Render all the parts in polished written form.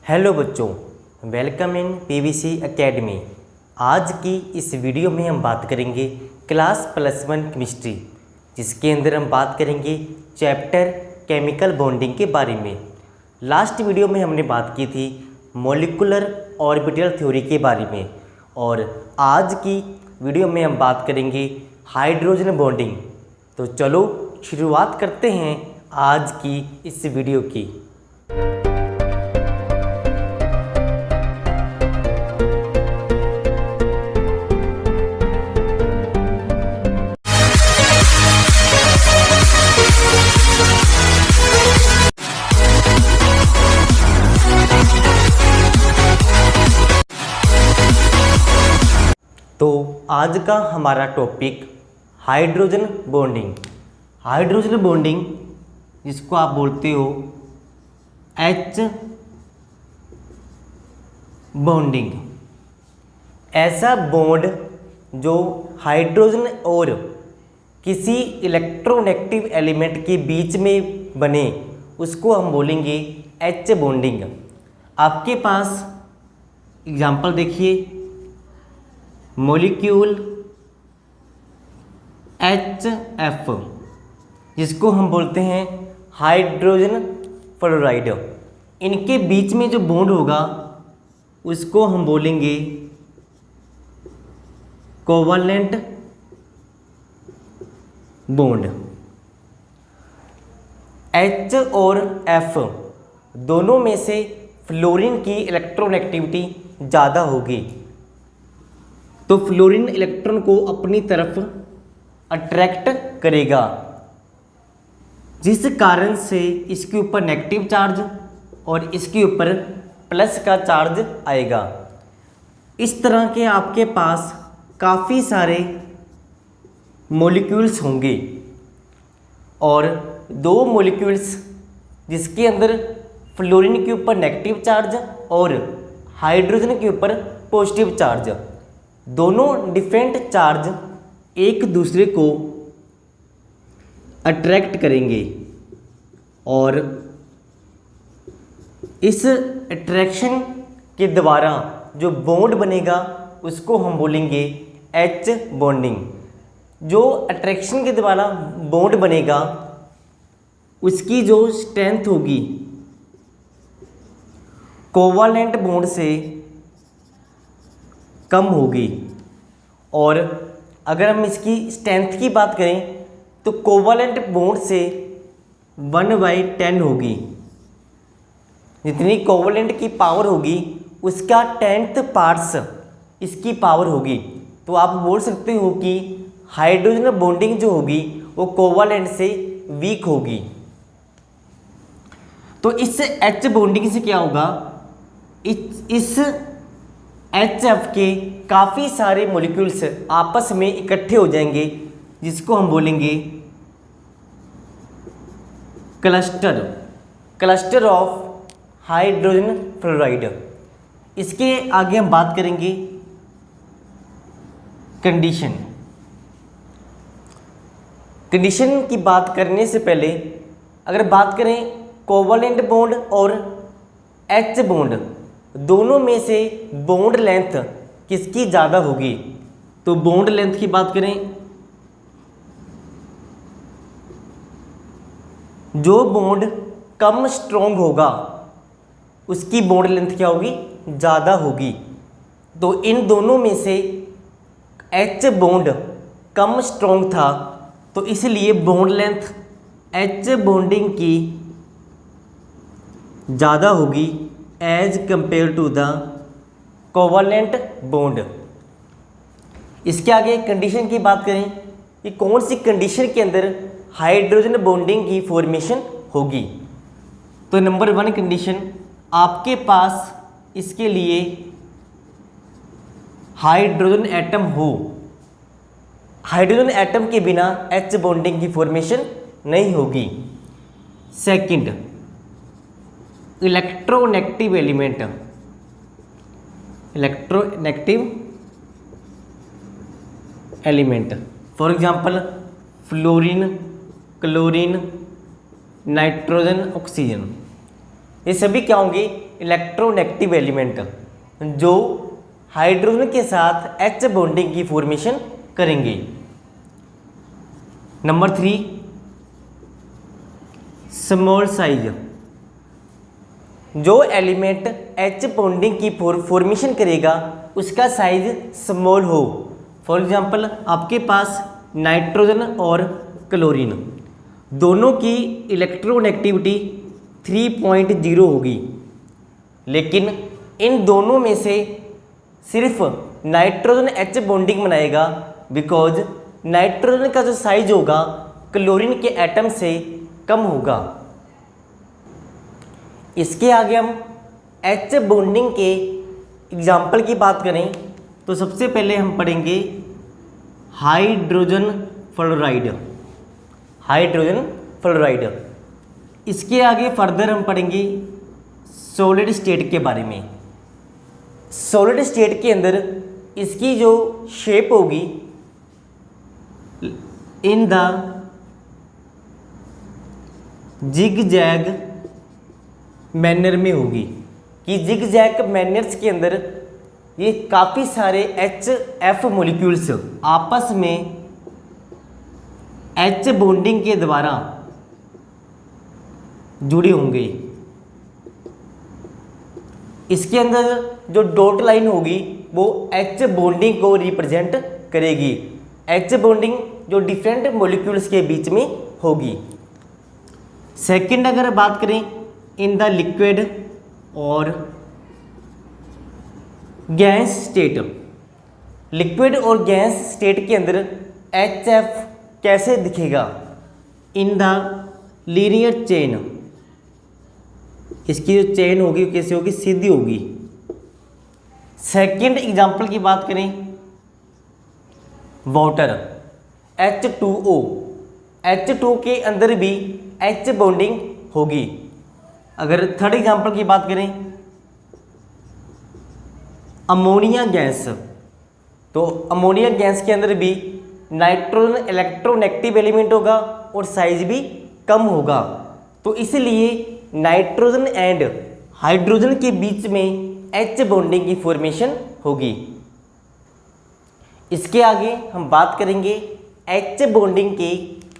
Hello बच्चों, welcome in PVC academy. आज की इस वीडियो में हम बात करेंगे क्लास +1 केमिस्ट्री, जिसके अंदर हम बात करेंगे चैप्टर केमिकल बॉन्डिंग के बारे में। लास्ट वीडियो में हमने बात की थी मॉलिक्यूलर ऑर्बिटल थ्योरी के बारे में, और आज की वीडियो में हम बात करेंगे हाइड्रोजन बॉन्डिंग। तो चलो शुरुआत करते हैं आज की इस वीडियो की। तो आज का हमारा topic hydrogen bonding. Hydrogen bonding जिसको आप बोलते हो एच बॉन्डिंग, ऐसा बॉन्ड जो हाइड्रोजन और किसी इलेक्ट्रोनेगेटिव एलिमेंट के बीच में बने उसको हम बोलेंगे एच बॉन्डिंग। आपके पास एग्जांपल देखिए, मॉलिक्यूल HF जिसको हम बोलते हैं हाइड्रोजन फ्लोराइड। इनके बीच में जो बॉन्ड होगा उसको हम बोलेंगे कोवलेंट बॉन्ड। H और F दोनों में से फ्लोरीन की इलेक्ट्रोनेगेटिविटी ज़्यादा होगी, तो फ्लोरीन इलेक्ट्रॉन को अपनी तरफ अट्रैक्ट करेगा, जिस कारण से इसके ऊपर नेगेटिव चार्ज और इसके ऊपर प्लस का चार्ज आएगा। इस तरह के आपके पास काफ़ी सारे मॉलिक्यूल्स होंगे, और दो मॉलिक्यूल्स जिसके अंदर फ्लोरीन के ऊपर नेगेटिव चार्ज और हाइड्रोजन के ऊपर पॉजिटिव चार्ज, दोनों डिफरेंट चार्ज एक दूसरे को अट्रैक्ट करेंगे, और इस अट्रैक्शन के द्वारा जो बॉन्ड बनेगा उसको हम बोलेंगे एच बॉन्डिंग। जो अट्रैक्शन के द्वारा बॉन्ड बनेगा उसकी जो स्ट्रेंथ होगी कोवालेंट बॉन्ड से कम होगी, और अगर हम इसकी स्ट्रेंथ की बात करें तो कोवालेंट बॉन्ड से 1/10 होगी। जितनी कोवालेंट की पावर होगी उसका 10th पार्ट्स इसकी पावर होगी। तो आप बोल सकते हो कि हाइड्रोजन बॉन्डिंग जो होगी वो कोवालेंट से वीक होगी। तो इस एच बॉन्डिंग से क्या होगा, इस HF के काफ़ी सारे मॉलिक्यूल्स आपस में इकट्ठे हो जाएंगे, जिसको हम बोलेंगे क्लस्टर ऑफ हाइड्रोजन फ्लोराइड। इसके आगे हम बात करेंगे कंडीशन की बात करने से पहले अगर बात करें कोवलेंट बॉन्ड और एच बॉन्ड, दोनों में से बॉन्ड लेंथ किसकी ज़्यादा होगी, तो बॉन्ड लेंथ की बात करें, जो बॉन्ड कम स्ट्रॉन्ग होगा उसकी बॉन्ड लेंथ क्या होगी, ज़्यादा होगी। तो इन दोनों में से एच बॉन्ड कम स्ट्रॉन्ग था, तो इसलिए बॉन्ड लेंथ एच बॉन्डिंग की ज़्यादा होगी as compare to the covalent bond. इसके आगे कंडीशन की बात करें कि कौन सी कंडीशन के अंदर हाइड्रोजन बॉन्डिंग की फॉर्मेशन होगी, तो नंबर 1 कंडीशन, आपके पास इसके लिए हाइड्रोजन एटम हो। हाइड्रोजन एटम के बिना एच बॉन्डिंग की फॉर्मेशन नहीं होगी। Second, electronegative element, for example fluorine, chlorine, nitrogen, oxygen, ये सभी क्या होंगे, इलेक्ट्रोनेगेटिव एलिमेंट जो हाइड्रोजन के साथ H बॉन्डिंग की फॉर्मेशन करेंगे। नंबर 3 स्मॉल साइज, जो एलिमेंट H बॉन्डिंग की फॉर्मेशन करेगा उसका साइज स्मॉल हो। फॉर एग्जांपल आपके पास नाइट्रोजन और क्लोरीन दोनों की इलेक्ट्रोनेगेटिविटी 3.0 होगी, लेकिन इन दोनों में से सिर्फ नाइट्रोजन H बॉन्डिंग बनाएगा, बिकॉज नाइट्रोजन का जो साइज होगा क्लोरीन के एटम से कम होगा। इसके आगे हम H बॉन्डिंग के एग्जाम्पल की बात करें तो सबसे पहले हम पढ़ेंगे हाइड्रोजन फ्लोराइड। Hydrogen fluoride. इसके आगे फर्दर हम पढ़ेंगे सॉलिड स्टेट के बारे में। सॉलिड स्टेट के अंदर इसकी जो शेप होगी in the zigzag manner में होगी, कि जिग जैग मैनर्स के अंदर ये काफ़ी सारे HF मॉलिक्यूल्स आपस में H बॉन्डिंग के द्वारा जुड़े होंगे। इसके अंदर जो डॉट लाइन होगी वो H बॉन्डिंग को रिप्रेजेंट करेगी। H बॉन्डिंग जो डिफरेंट मॉलिक्यूल्स के बीच में होगी। सेकंड अगर बात करें इन द लिक्विड और गैस स्टेट, लिक्विड और गैस स्टेट के अंदर HF कैसे दिखेगा? इन द लीनियर चेन, इसकी जो चेन होगी कैसे होगी? सीधी होगी। सेकंड एग्जांपल की बात करें वाटर H2O, H2 के अंदर भी H बॉन्डिंग होगी। अगर थर्ड एग्जांपल की बात करें अमोनिया गैस, तो अमोनिया गैस के अंदर भी नाइट्रोजन इलेक्ट्रोनेगेटिव एलिमेंट होगा और साइज भी कम होगा, तो इसलिए नाइट्रोजन एंड हाइड्रोजन के बीच में H बॉन्डिंग की फॉर्मेशन होगी। इसके आगे हम बात करेंगे H बॉन्डिंग के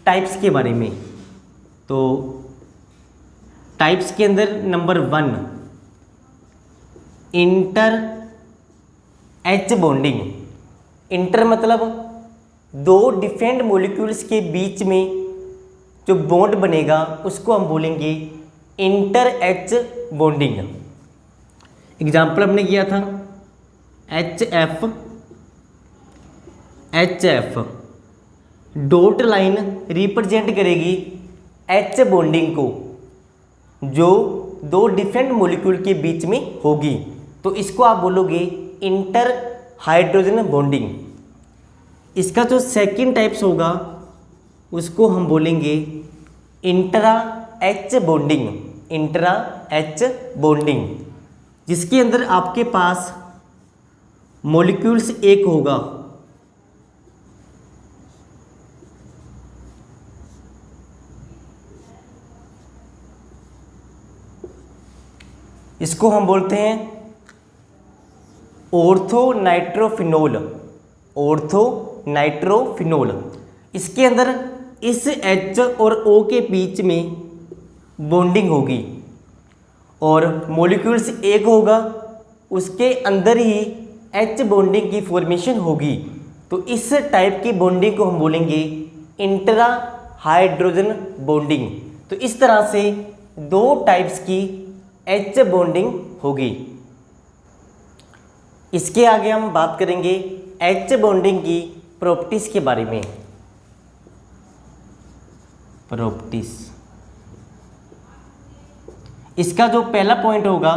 टाइप्स के बारे में। तो टाइप्स के अंदर number 1 inter H bonding. Inter मतलब दो डिफरेंट मॉलिक्यूल्स के बीच में जो बॉन्ड बनेगा उसको हम बोलेंगे इंटर H बॉन्डिंग। एग्जाम्पल हमने किया था HF HF, dot line represent करेगी H बॉन्डिंग को जो दो डिफरेंट मॉलिक्यूल के बीच में होगी, तो इसको आप बोलोगे इंटर हाइड्रोजन बॉन्डिंग। इसका जो सेकंड टाइप्स होगा उसको हम बोलेंगे intra H bonding. Intra H bonding जिसके अंदर आपके पास मॉलिक्यूल्स एक होगा, इसको हम बोलते हैं ऑर्थो नाइट्रोफिनोल। Ortho nitrophenol. इसके अंदर इस H और O के बीच में बॉन्डिंग होगी और मॉलिक्यूल्स एक होगा, उसके अंदर ही H बॉन्डिंग की फॉर्मेशन होगी, तो इस टाइप की बॉन्डिंग को हम बोलेंगे इंट्रा हाइड्रोजन बॉन्डिंग। तो इस तरह से दो टाइप्स की H बॉन्डिंग होगी। इसके आगे हम बात करेंगे H बॉन्डिंग की प्रॉपर्टीज के बारे में। प्रॉपर्टीज, इसका जो पहला पॉइंट होगा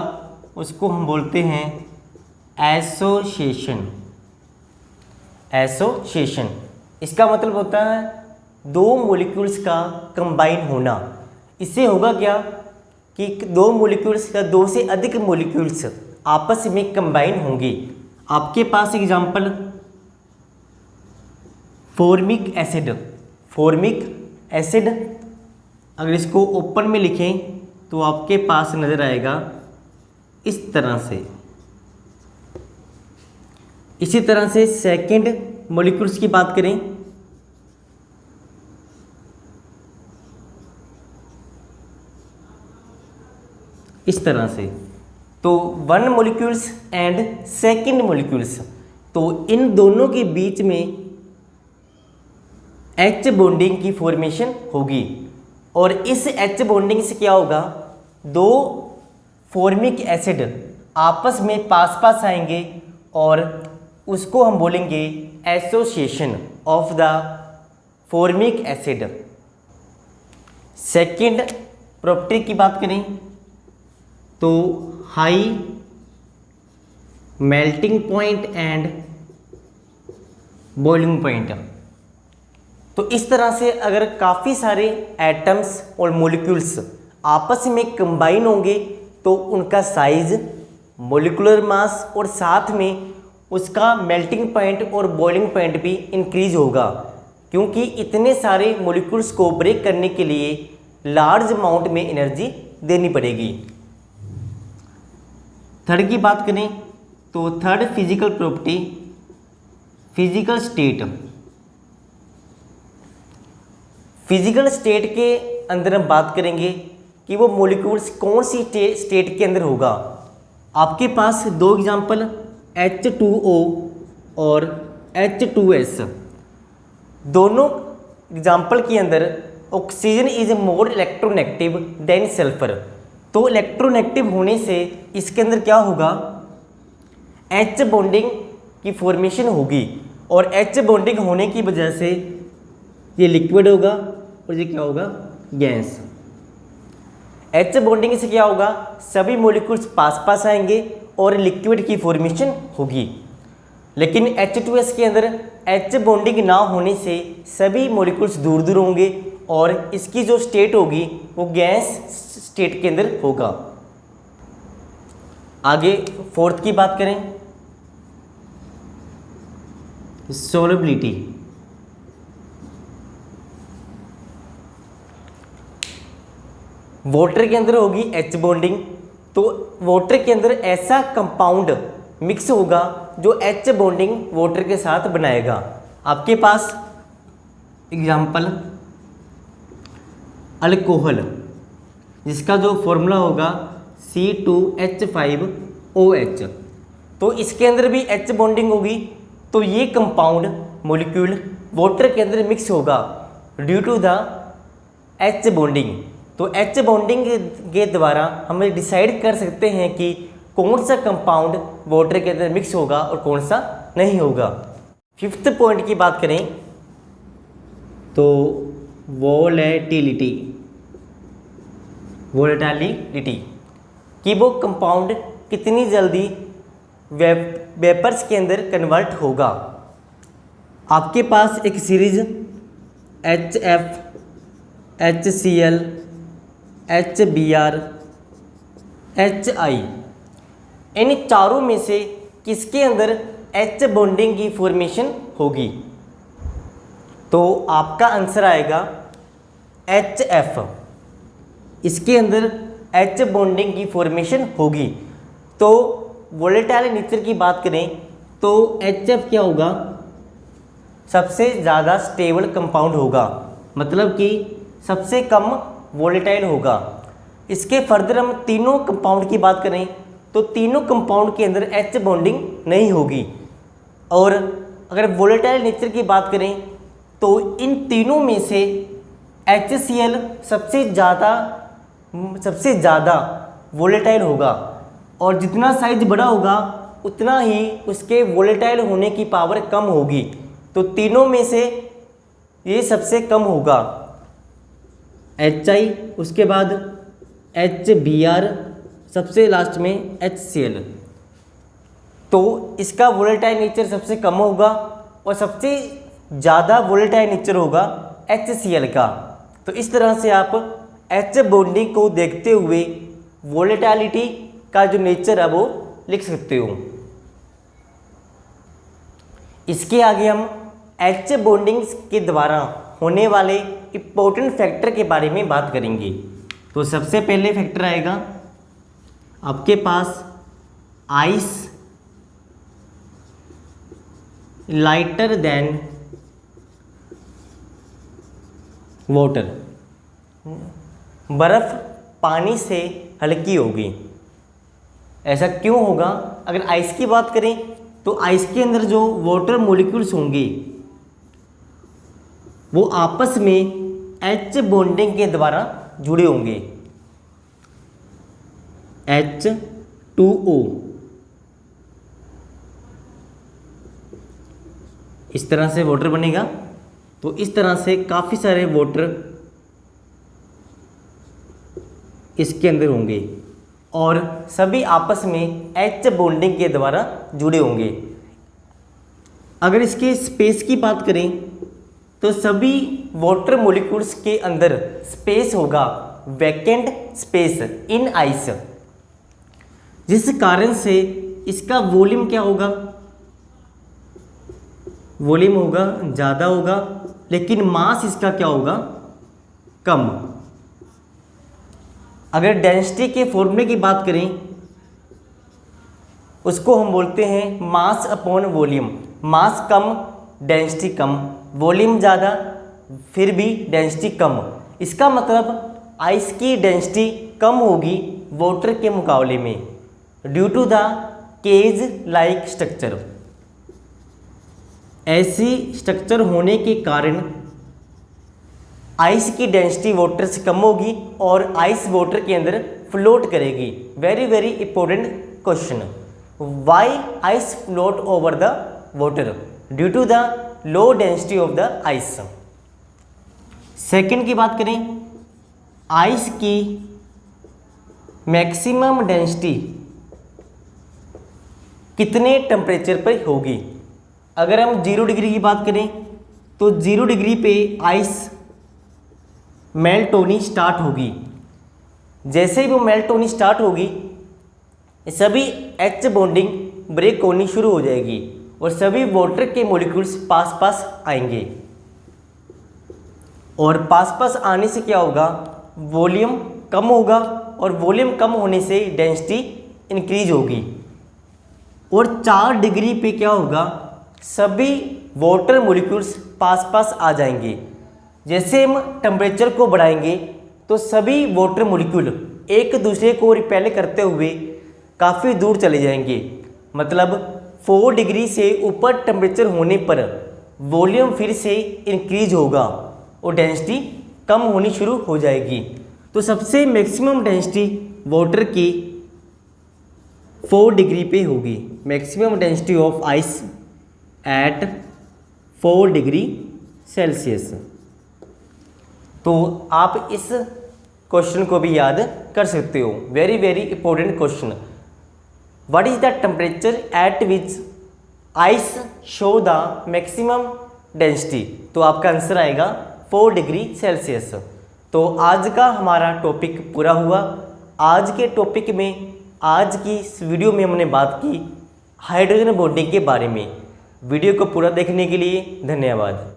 उसको हम बोलते हैं एसोसिएशन। एसोसिएशन इसका मतलब होता है दो मॉलिक्यूल्स का कंबाइन होना। इससे होगा क्या कि दो मॉलिक्यूल्स का दो से अधिक मॉलिक्यूल्स आपस में कंबाइन होंगे। आपके पास example formic acid. Formic acid अगर इसको ओपन में लिखें तो आपके पास नज़र आएगा इस तरह से। इसी तरह से सेकंड मॉलिक्यूल्स की बात करें, इस तरह से। तो one molecules and second molecules, तो इन दोनों के बीच में एच बॉन्डिंग की फॉर्मेशन होगी और इस एच बॉन्डिंग से क्या होगा, दो फॉर्मिक एसिड आपस में पास पास आएंगे और उसको हम बोलेंगे association of the formic acid. Second property की बात करें तो high melting point and boiling point. तो इस तरह से अगर काफ़ी सारे एटम्स और मॉलिक्यूल्स आपस में कंबाइन होंगे तो उनका साइज, मॉलिक्यूलर मास और साथ में उसका मेल्टिंग पॉइंट और बॉइलिंग पॉइंट भी इंक्रीज होगा, क्योंकि इतने सारे मॉलिक्यूल्स को ब्रेक करने के लिए लार्ज अमाउंट में एनर्जी देनी पड़ेगी। थर्ड की बात करें तो third physical property, physical state. Physical state के अंदर हम बात करेंगे कि वो मॉलिक्यूल्स कौन सी स्टेट के अंदर होगा। आपके पास दो एग्जांपल H2O और H2S, दोनों एग्जांपल के अंदर oxygen is more electronegative than sulphur. तो इलेक्ट्रोनेगेटिव होने से इसके अंदर क्या होगा, H बॉन्डिंग की फॉर्मेशन होगी और H बॉन्डिंग होने की वजह से ये लिक्विड होगा और ये क्या होगा, गैस। H बॉन्डिंग से क्या होगा, सभी मॉलिक्यूल्स पास पास आएंगे और लिक्विड की फॉर्मेशन होगी। लेकिन H2S के अंदर H बॉन्डिंग ना होने से सभी मॉलिक्यूल्स दूर दूर होंगे और इसकी जो स्टेट होगी वो गैस स्टेट के अंदर होगा। आगे फोर्थ की बात करें, सोलबिलिटी। वाटर के अंदर होगी H बॉन्डिंग, तो वाटर के अंदर ऐसा कंपाउंड मिक्स होगा जो H बॉन्डिंग वाटर के साथ बनाएगा। आपके पास एग्जांपल अल्कोहल, जिसका जो फॉर्मूला होगा C2H5OH, तो इसके अंदर भी H बॉन्डिंग होगी। तो ये कंपाउंड मॉलिक्यूल वाटर के अंदर मिक्स होगा due to the H bonding. तो H बॉन्डिंग के द्वारा हम डिसाइड कर सकते हैं कि कौन सा कंपाउंड वाटर के अंदर मिक्स होगा और कौन सा नहीं होगा। फिफ्थ पॉइंट की बात करें तो वोलेटिलिटी, कि वो कंपाउंड कितनी जल्दी वेपर्स के अंदर कन्वर्ट होगा। आपके पास एक series HF, HCl, HBr, HI, इन चारों में से किसके अंदर H बॉन्डिंग की फॉर्मेशन होगी, तो आपका आंसर आएगा HF। इसके अंदर H बॉन्डिंग की फॉर्मेशन होगी। तो वोलेटाइल नेचर की बात करें तो HF क्या होगा, सबसे ज़्यादा स्टेबल कंपाउंड होगा, मतलब कि सबसे कम वोलेटाइल होगा। इसके फर्दर हम तीनों कंपाउंड की बात करें तो तीनों कंपाउंड के अंदर H बॉन्डिंग नहीं होगी। और अगर वोलेटाइल नेचर की बात करें तो इन तीनों में से HCl सबसे ज़्यादा वोलेटाइल होगा और जितना साइज बड़ा होगा उतना ही उसके वोलेटाइल होने की पावर कम होगी। तो तीनों में से ये सबसे कम होगा HI, उसके बाद HBr, सबसे लास्ट में HCl। तो इसका वोलेटाइल नेचर सबसे कम होगा और सबसे ज़्यादा वोलेटाइल नेचर होगा HCl का। तो इस तरह से आप H बॉन्डिंग को देखते हुए वोलेटिलिटी का जो नेचर है वो लिख सकते हो। इसके आगे हम H बॉन्डिंग के द्वारा होने वाले इम्पोर्टेंट फैक्टर के बारे में बात करेंगे। तो सबसे पहले फैक्टर आएगा आपके पास आइस लाइटर देन वाटर, बर्फ पानी से हल्की होगी। ऐसा क्यों होगा? अगर आइस की बात करें तो आइस के अंदर जो वाटर मॉलिक्यूल्स होंगे वो आपस में H बॉन्डिंग के द्वारा जुड़े होंगे, H2O। इस तरह से वाटर बनेगा। तो इस तरह से काफ़ी सारे वाटर इसके अंदर होंगे और सभी आपस में H बॉन्डिंग के द्वारा जुड़े होंगे। अगर इसके स्पेस की बात करें तो सभी वाटर मॉलिक्यूल्स के अंदर स्पेस होगा, वैकेंट स्पेस इन आइस, जिस कारण से इसका वॉल्यूम क्या होगा? वॉल्यूम होगा ज़्यादा होगा, लेकिन मास इसका क्या होगा? कम। अगर डेंसिटी के फॉर्मूले की बात करें उसको हम बोलते हैं मास अपॉन वॉल्यूम। मास कम, डेंसिटी कम, वॉल्यूम ज़्यादा, फिर भी डेंसिटी कम। इसका मतलब आइस की डेंसिटी कम होगी वाटर के मुकाबले में, due to the cage like structure. ऐसी स्ट्रक्चर होने के कारण आइस की डेंसिटी वाटर से कम होगी और आइस वाटर के अंदर फ्लोट करेगी। Very very important question, why ice float over the water? Due to the low density of the ice. Second की बात करें, आइस की मैक्सिमम डेंसिटी कितने टेम्परेचर पर होगी? अगर हम 0 डिग्री की बात करें तो 0 डिग्री पे आइस मेल्ट होनी स्टार्ट होगी। जैसे ही वो मेल्ट होनी स्टार्ट होगी सभी H बॉन्डिंग ब्रेक होनी शुरू हो जाएगी और सभी वाटर के मॉलिक्यूल्स पास पास आएंगे और पास पास आने से क्या होगा? वॉल्यूम कम होगा और वॉल्यूम कम होने से डेंसिटी इंक्रीज होगी। और 4 डिग्री पे क्या होगा? सभी वाटर मॉलिक्यूल्स पास पास आ जाएंगे। जैसे हम टेम्परेचर को बढ़ाएंगे तो सभी वाटर मॉलिक्यूल एक दूसरे को रिपेल करते हुए काफ़ी दूर चले जाएंगे। मतलब 4 डिग्री से ऊपर टेम्परेचर होने पर वॉल्यूम फिर से इंक्रीज होगा और डेंसिटी कम होनी शुरू हो जाएगी। तो सबसे मैक्सिमम डेंसिटी वाटर की 4 डिग्री पे होगी। Maximum density of ice eight 4 degree Celsius. तो आप इस क्वेश्चन को भी याद कर सकते हो। Very very important question. What is the temperature at which ice show the maximum density? तो आपका आंसर आएगा 4 डिग्री सेल्सियस। तो आज का हमारा टॉपिक पूरा हुआ। आज के टॉपिक में, आज की इस वीडियो में हमने बात की हाइड्रोजन बॉन्डिंग के बारे में। वीडियो को पूरा देखने के लिए धन्यवाद।